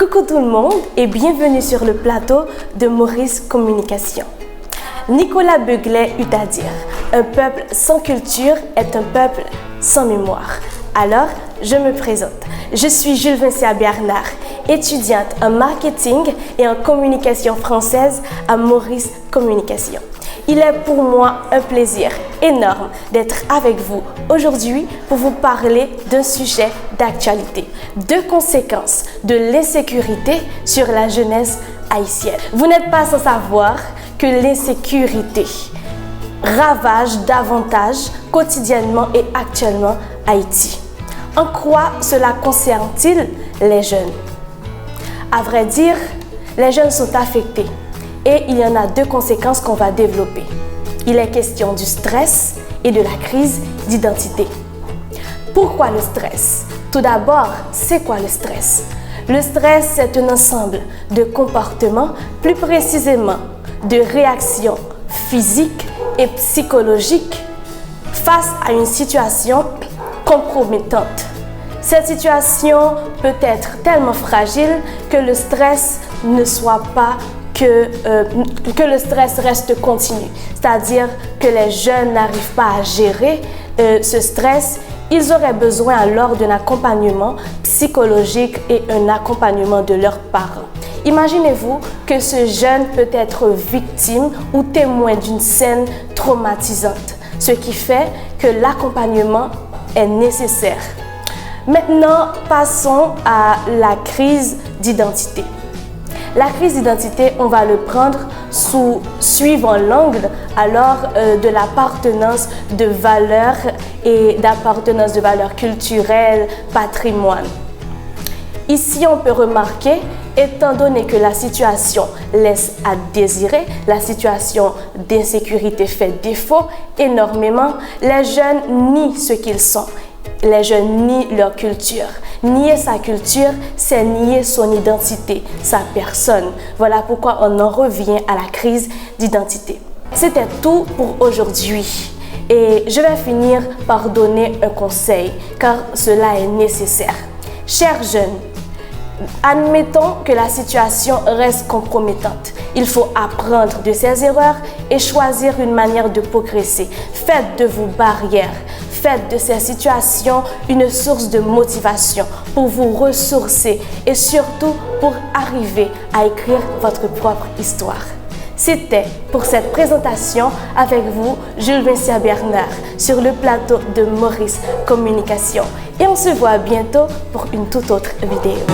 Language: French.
Coucou tout le monde et bienvenue sur le plateau de Maurice Communication. Nicolas Beuglet eut à dire « Un peuple sans culture est un peuple sans mémoire ». Alors, je me présente. Je suis Jules Vincia Bernard, étudiante en marketing et en communication française à Maurice Communication. Il est pour moi un plaisir énorme d'être avec vous aujourd'hui pour vous parler d'un sujet d'actualité, de conséquences de l'insécurité sur la jeunesse haïtienne. Vous n'êtes pas sans savoir que l'insécurité ravage davantage quotidiennement et actuellement Haïti. En quoi cela concerne-t-il les jeunes? À vrai dire, les jeunes sont affectés. Et il y en a deux conséquences qu'on va développer. Il est question du stress et de la crise d'identité. Pourquoi le stress? Tout d'abord, c'est quoi le stress? Le stress, c'est un ensemble de comportements, plus précisément de réactions physiques et psychologiques face à une situation compromettante. Cette situation peut être tellement fragile que le stress ne soit pas que le stress reste continu, c'est-à-dire que les jeunes n'arrivent pas à gérer ce stress. Ils auraient besoin alors d'un accompagnement psychologique et un accompagnement de leurs parents. Imaginez-vous que ce jeune peut être victime ou témoin d'une scène traumatisante, ce qui fait que l'accompagnement est nécessaire. Maintenant, passons à la crise d'identité. La crise d'identité, on va le prendre suivant l'angle alors de l'appartenance de valeurs et d'appartenance de valeurs culturelles, patrimoine. Ici, on peut remarquer, étant donné que la situation laisse à désirer, la situation d'insécurité fait défaut énormément, les jeunes nient ce qu'ils sont. Les jeunes nient leur culture. Nier sa culture, c'est nier son identité, sa personne. Voilà pourquoi on en revient à la crise d'identité. C'était tout pour aujourd'hui. Et je vais finir par donner un conseil, car cela est nécessaire. Chers jeunes, admettons que la situation reste compromettante. Il faut apprendre de ses erreurs et choisir une manière de progresser. Faites de vos barrières. Faites de ces situations une source de motivation pour vous ressourcer et surtout pour arriver à écrire votre propre histoire. C'était pour cette présentation avec vous, Jules Vincia Bernard, sur le plateau de Maurice Communication. Et on se voit bientôt pour une toute autre vidéo.